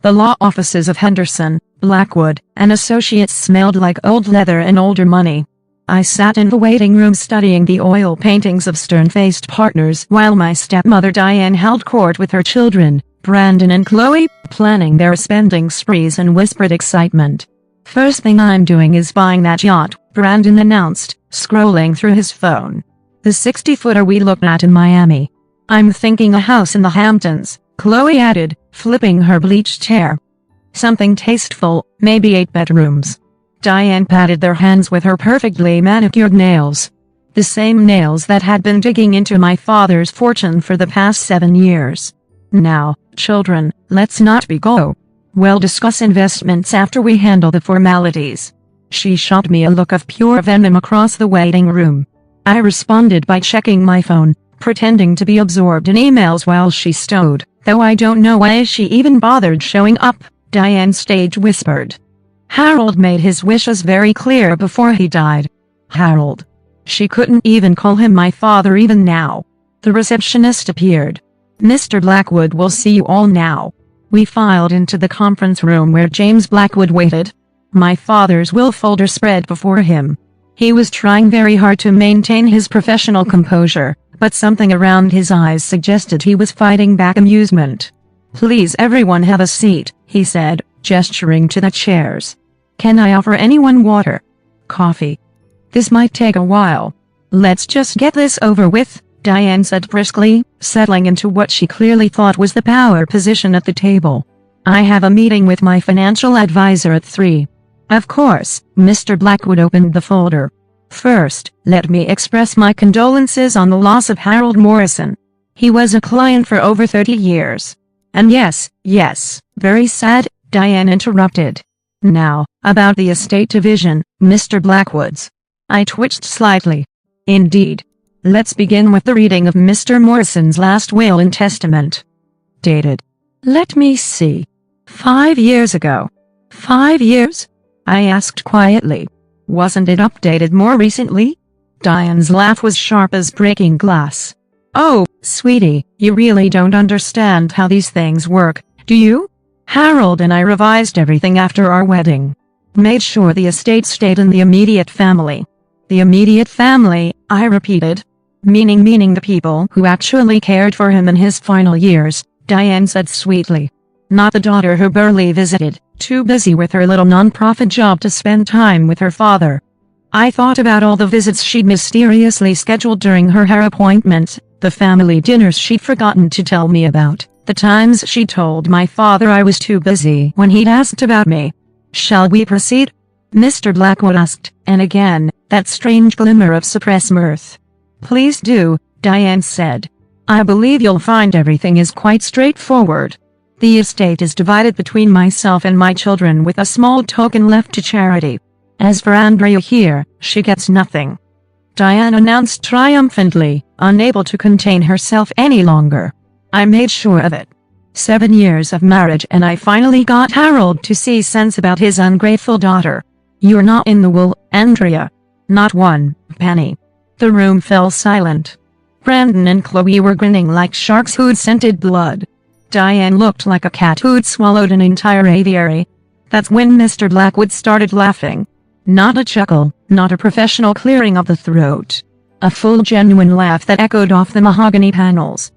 The law offices of Henderson, Blackwood, and Associates smelled like old leather and older money. I sat in the waiting room studying the oil paintings of stern-faced partners while my stepmother Diane held court with her children, Brandon and Chloe, planning their spending sprees in whispered excitement. "First thing I'm doing is buying that yacht," Brandon announced, scrolling through his phone. "The 60-footer we looked at in Miami." "I'm thinking a house in the Hamptons," Chloe added, flipping her bleached hair. "Something tasteful, maybe 8 bedrooms." Diane patted their hands with her perfectly manicured nails. The same nails that had been digging into my father's fortune for the past 7 years. "Now, children, let's not be go. We'll discuss investments after we handle the formalities." She shot me a look of pure venom across the waiting room. I responded by checking my phone, pretending to be absorbed in emails while she stowed, "Though I don't know why she even bothered showing up," Diane stage whispered. "Harold made his wishes very clear before he died." Harold. She couldn't even call him my father even now. The receptionist appeared. "Mr. Blackwood will see you all now." We filed into the conference room where James Blackwood waited. My father's will folder spread before him. He was trying very hard to maintain his professional composure, but something around his eyes suggested he was fighting back amusement. "Please everyone have a seat," he said, gesturing to the chairs. "Can I offer anyone water? Coffee? This might take a while." "Let's just get this over with," Diane said briskly, settling into what she clearly thought was the power position at the table. "I have a meeting with my financial advisor at 3. "Of course," Mr. Blackwood opened the folder. "First, let me express my condolences on the loss of Harold Morrison. He was a client for over 30 years. And yes, very sad," Diane interrupted. "Now, about the estate division, Mr. Blackwood's." I twitched slightly. "Indeed. Let's begin with the reading of Mr. Morrison's last will and testament. Dated. Let me see. 5 years ago." "5 years?" I asked quietly. "Wasn't it updated more recently?" Diane's laugh was sharp as breaking glass. "Oh, sweetie, you really don't understand how these things work, do you? Harold and I revised everything after our wedding. Made sure the estate stayed in the immediate family." "The immediate family," I repeated. Meaning the people who actually cared for him in his final years," Diane said sweetly. "Not the daughter who barely visited, too busy with her little non-profit job to spend time with her father." I thought about all the visits she'd mysteriously scheduled during her hair appointments, the family dinners she'd forgotten to tell me about, the times she told my father I was too busy when he'd asked about me. "Shall we proceed?" Mr. Blackwood asked, and again, that strange glimmer of suppressed mirth. "Please do," Diane said. "I believe you'll find everything is quite straightforward. The estate is divided between myself and my children with a small token left to charity. As for Andrea here, she gets nothing," Diane announced triumphantly, unable to contain herself any longer. "I made sure of it. 7 years of marriage and I finally got Harold to see sense about his ungrateful daughter. You're not in the will, Andrea. Not one penny." The room fell silent. Brandon and Chloe were grinning like sharks who'd scented blood. Diane looked like a cat who'd swallowed an entire aviary. That's when Mr. Blackwood started laughing. Not a chuckle, not a professional clearing of the throat. A full genuine laugh that echoed off the mahogany panels.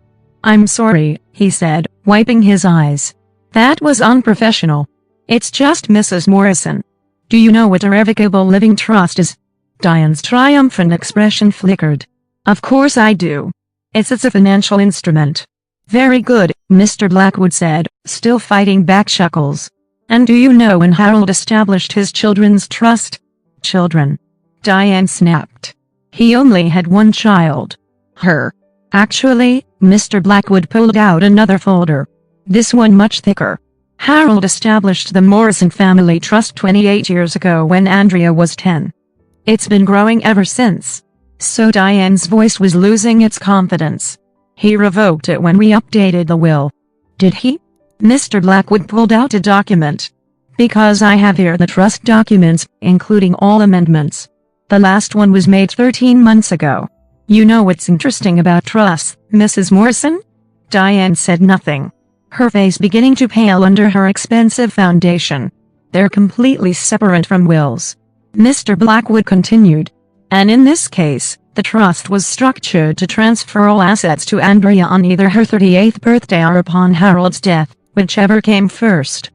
"I'm sorry," he said, wiping his eyes. "That was unprofessional. It's just Mrs. Morrison. Do you know what a revocable living trust is?" Diane's triumphant expression flickered. "Of course I do. It's a financial instrument." "Very good," Mr. Blackwood said, still fighting back chuckles. "And do you know when Harold established his children's trust?" "Children?" Diane snapped. "He only had one child. Her. Actually," Mr. Blackwood pulled out another folder. This one much thicker. "Harold established the Morrison Family Trust 28 years ago when Andrea was 10. It's been growing ever since." So Diane's voice was losing its confidence. "He revoked it when we updated the will." "Did he?" Mr. Blackwood pulled out a document. "Because I have here the trust documents, including all amendments. The last one was made 13 months ago. You know what's interesting about trusts, Mrs. Morrison?" Diane said nothing. her face beginning to pale under her expensive foundation. "They're completely separate from wills," Mr. Blackwood continued. "And in this case, the trust was structured to transfer all assets to Andrea on either her 38th birthday or upon Harold's death, whichever came first."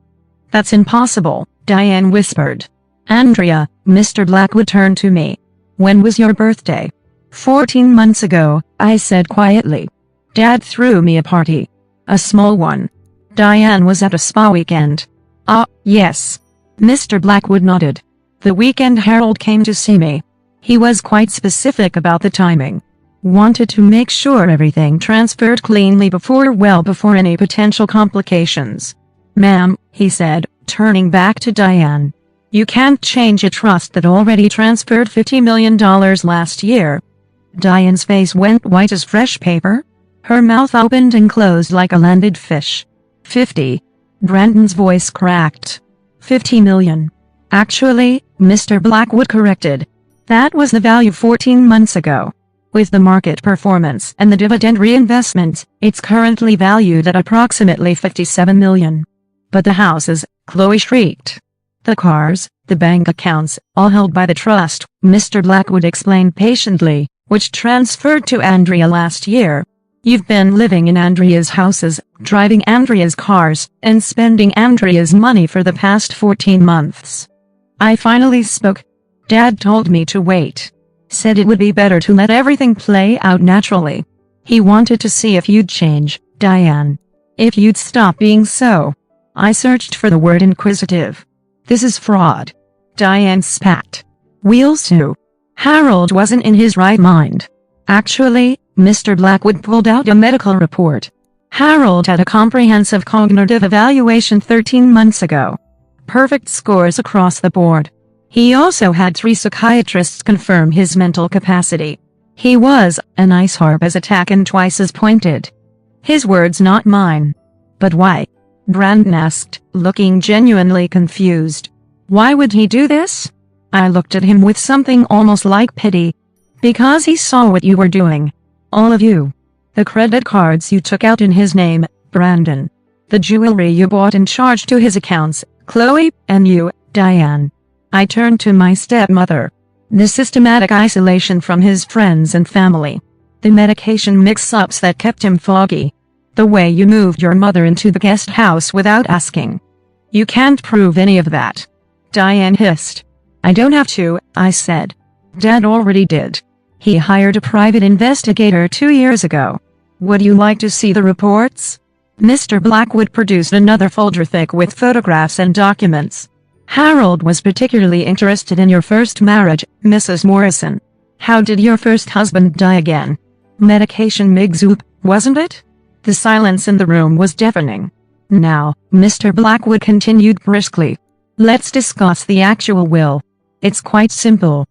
"That's impossible," Diane whispered. "Andrea," Mr. Blackwood turned to me. "When was your birthday?" 14 months ago, I said quietly. "Dad threw me a party. A small one." Diane was at a spa weekend. "Ah, yes." Mr. Blackwood nodded. "The weekend Harold came to see me. He was quite specific about the timing. Wanted to make sure everything transferred cleanly before any potential complications. Ma'am," he said, turning back to Diane. "You can't change a trust that already transferred $50 million last year." Diane's face went white as fresh paper. Her mouth opened and closed like a landed fish. 50. Brandon's voice cracked. 50 million. "Actually," Mr. Blackwood corrected. "That was the value 14 months ago. With the market performance and the dividend reinvestment, it's currently valued at approximately 57 million. But the houses," Chloe shrieked. "The cars, the bank accounts, all held by the trust," Mr. Blackwood explained patiently, "which transferred to Andrea last year. You've been living in Andrea's houses, driving Andrea's cars, and spending Andrea's money for the past 14 months. I finally spoke. Dad told me to wait. Said it would be better to let everything play out naturally. He wanted to see if you'd change, Diane. If you'd stop being so." I searched for the word inquisitive. "This is fraud." Diane spat. "Wheels too. Harold wasn't in his right mind. Actually," Mr. Blackwood pulled out a medical report. "Harold had a comprehensive cognitive evaluation 13 months ago. Perfect scores across the board. He also had 3 psychiatrists confirm his mental capacity. He was an ice harp as attack and twice as pointed." His words, not mine. "But why?" Brandon asked, looking genuinely confused. "Why would he do this?" I looked at him with something almost like pity. "Because he saw what you were doing. All of you. The credit cards you took out in his name, Brandon. The jewelry you bought and charged to his accounts, Chloe, and you, Diane." I turned to my stepmother. The systematic isolation from his friends and family. The medication mix-ups that kept him foggy. The way you moved your mother into the guest house without asking. "You can't prove any of that," Diane hissed. "I don't have to," I said. "Dad already did. He hired a private investigator 2 years ago. Would you like to see the reports?" Mr. Blackwood produced another folder thick with photographs and documents. "Harold was particularly interested in your first marriage, Mrs. Morrison. How did your first husband die again? Medication mix-up, wasn't it?" The silence in the room was deafening. "Now," Mr. Blackwood continued briskly, "let's discuss the actual will. It's quite simple.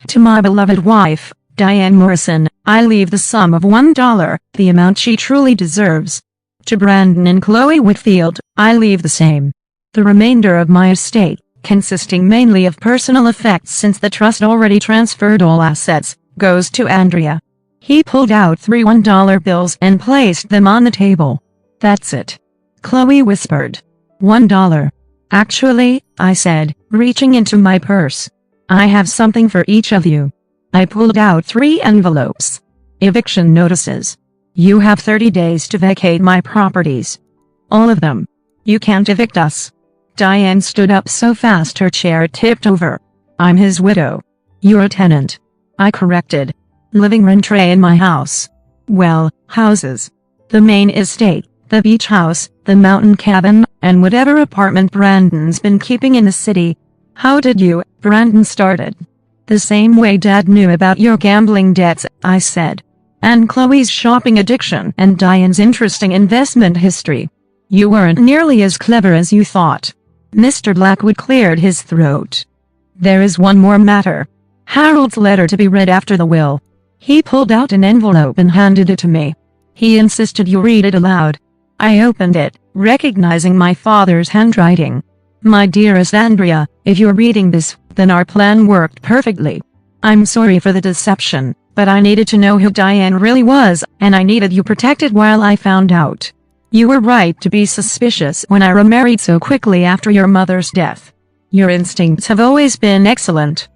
To my beloved wife, Diane Morrison, I leave the sum of $1, the amount she truly deserves. To Brandon and Chloe Whitfield, I leave the same. The remainder of my estate, consisting mainly of personal effects since the trust already transferred all assets, goes to Andrea." He pulled out 3 $1 bills and placed them on the table. "That's it," Chloe whispered. $1. "Actually," I said, reaching into my purse. "I have something for each of you." I pulled out 3 envelopes. "Eviction notices. You have 30 days to vacate my properties. All of them. You can't evict us." Diane stood up so fast her chair tipped over. "I'm his widow. You're a tenant," I corrected. "Living rent-free in my house." "Well, houses. The main estate, the beach house, the mountain cabin, and whatever apartment Brandon's been keeping in the city." "How did you?" Brandon started. "The same way Dad knew about your gambling debts," I said. "And Chloe's shopping addiction and Diane's interesting investment history. You weren't nearly as clever as you thought." Mr. Blackwood cleared his throat. "There is one more matter. Harold's letter to be read after the will." He pulled out an envelope and handed it to me. He insisted you read it aloud. I opened it, recognizing my father's handwriting. "My dearest Andrea, if you're reading this, then our plan worked perfectly. I'm sorry for the deception, but I needed to know who Diane really was, and I needed you protected while I found out. You were right to be suspicious when I remarried so quickly after your mother's death. Your instincts have always been excellent.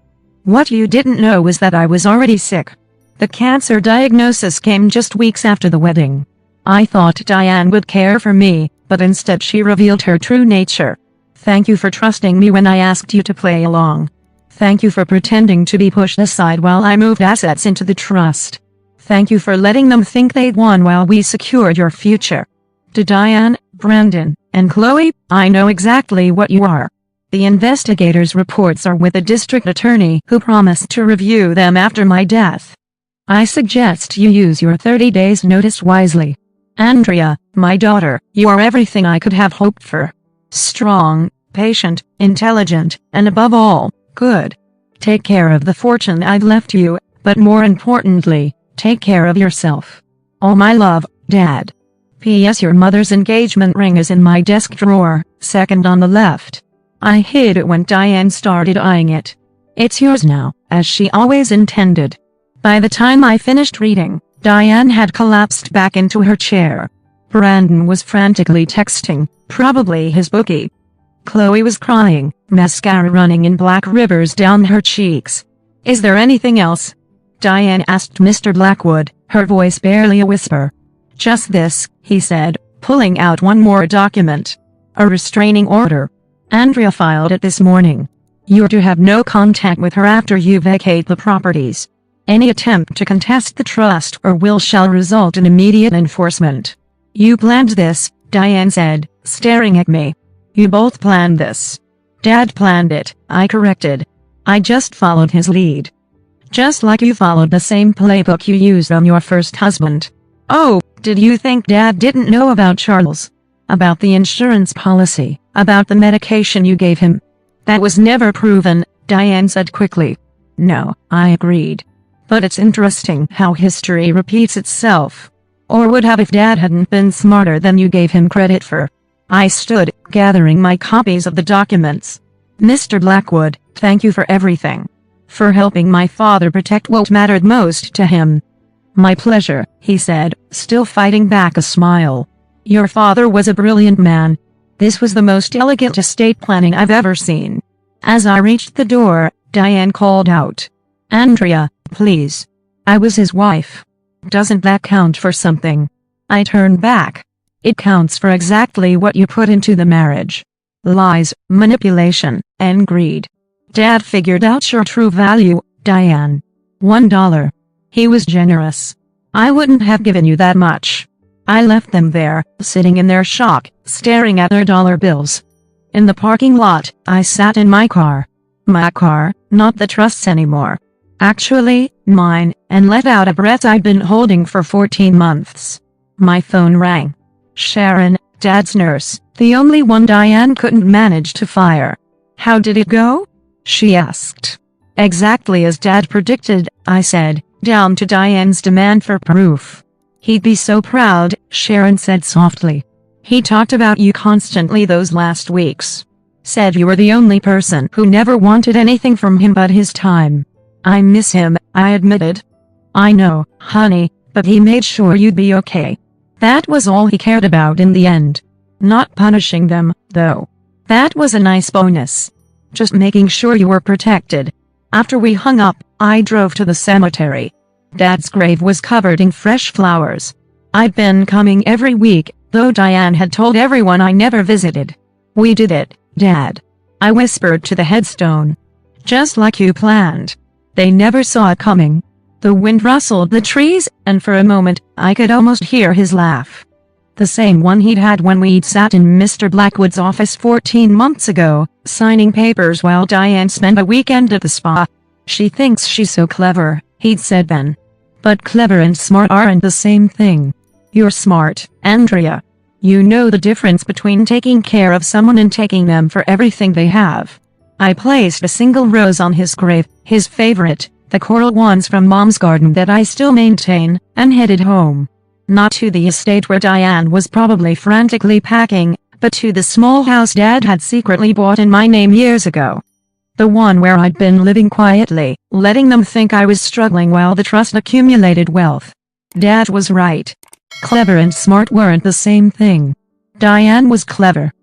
What you didn't know was that I was already sick. The cancer diagnosis came just weeks after the wedding. I thought Diane would care for me, but instead she revealed her true nature. Thank you for trusting me when I asked you to play along. Thank you for pretending to be pushed aside while I moved assets into the trust. Thank you for letting them think they'd won while we secured your future. To Diane, Brandon, and Chloe, I know exactly what you are. The investigators' reports are with the district attorney who promised to review them after my death. I suggest you use your 30 days notice wisely. Andrea, my daughter, you are everything I could have hoped for. Strong, patient, intelligent, and above all, good. Take care of the fortune I've left you, but more importantly, take care of yourself. All my love, Dad. P.S. Your mother's engagement ring is in my desk drawer, second on the left. I hid it when Diane started eyeing it. It's yours now, as she always intended. By the time I finished reading, Diane had collapsed back into her chair. Brandon was frantically texting, probably his bookie. Chloe was crying, mascara running in black rivers down her cheeks. Is there anything else? Diane asked Mr. Blackwood, her voice barely a whisper. Just this, he said, pulling out one more document. A restraining order. Andrea filed it this morning. You're to have no contact with her after you vacate the properties. Any attempt to contest the trust or will shall result in immediate enforcement. You planned this, Diane said, staring at me. You both planned this. Dad planned it, I corrected. I just followed his lead. Just like you followed the same playbook you used on your first husband. Oh, did you think Dad didn't know about Charles? About the insurance policy, about the medication you gave him? That was never proven, Diane said quickly. No, I agreed. But it's interesting how history repeats itself. Or would have if Dad hadn't been smarter than you gave him credit for. I stood, gathering my copies of the documents. Mr. Blackwood, thank you for everything. For helping my father protect what mattered most to him. My pleasure, he said, still fighting back a smile. Your father was a brilliant man. This was the most elegant estate planning I've ever seen. As I reached the door, Diane called out. Andrea, please. I was his wife. Doesn't that count for something? I turned back. It counts for exactly what you put into the marriage. Lies, manipulation, and greed. Dad figured out your true value, Diane. $1. He was generous. I wouldn't have given you that much. I left them there, sitting in their shock, staring at their dollar bills. In the parking lot, I sat in my car. My car, not the trust's anymore. Actually, mine, and let out a breath I'd been holding for 14 months. My phone rang. Sharon, Dad's nurse, the only one Diane couldn't manage to fire. How did it go? She asked. Exactly as Dad predicted, I said, down to Diane's demand for proof. He'd be so proud, Sharon said softly. He talked about you constantly those last weeks. Said you were the only person who never wanted anything from him but his time. I miss him, I admitted. I know, honey, but he made sure you'd be okay. That was all he cared about in the end. Not punishing them, though. That was a nice bonus. Just making sure you were protected. After we hung up, I drove to the cemetery. Dad's grave was covered in fresh flowers. I'd been coming every week, though Diane had told everyone I never visited. We did it, Dad. I whispered to the headstone. Just like you planned. They never saw it coming. The wind rustled the trees, and for a moment, I could almost hear his laugh. The same one he'd had when we'd sat in Mr. Blackwood's office 14 months ago, signing papers while Diane spent a weekend at the spa. She thinks she's so clever, he'd said then. But clever and smart aren't the same thing. You're smart, Andrea. You know the difference between taking care of someone and taking them for everything they have. I placed a single rose on his grave, his favorite, the coral ones from Mom's garden that I still maintain, and headed home. Not to the estate where Diane was probably frantically packing, but to the small house Dad had secretly bought in my name years ago. The one where I'd been living quietly, letting them think I was struggling while the trust accumulated wealth. Dad was right. Clever and smart weren't the same thing. Diane was clever,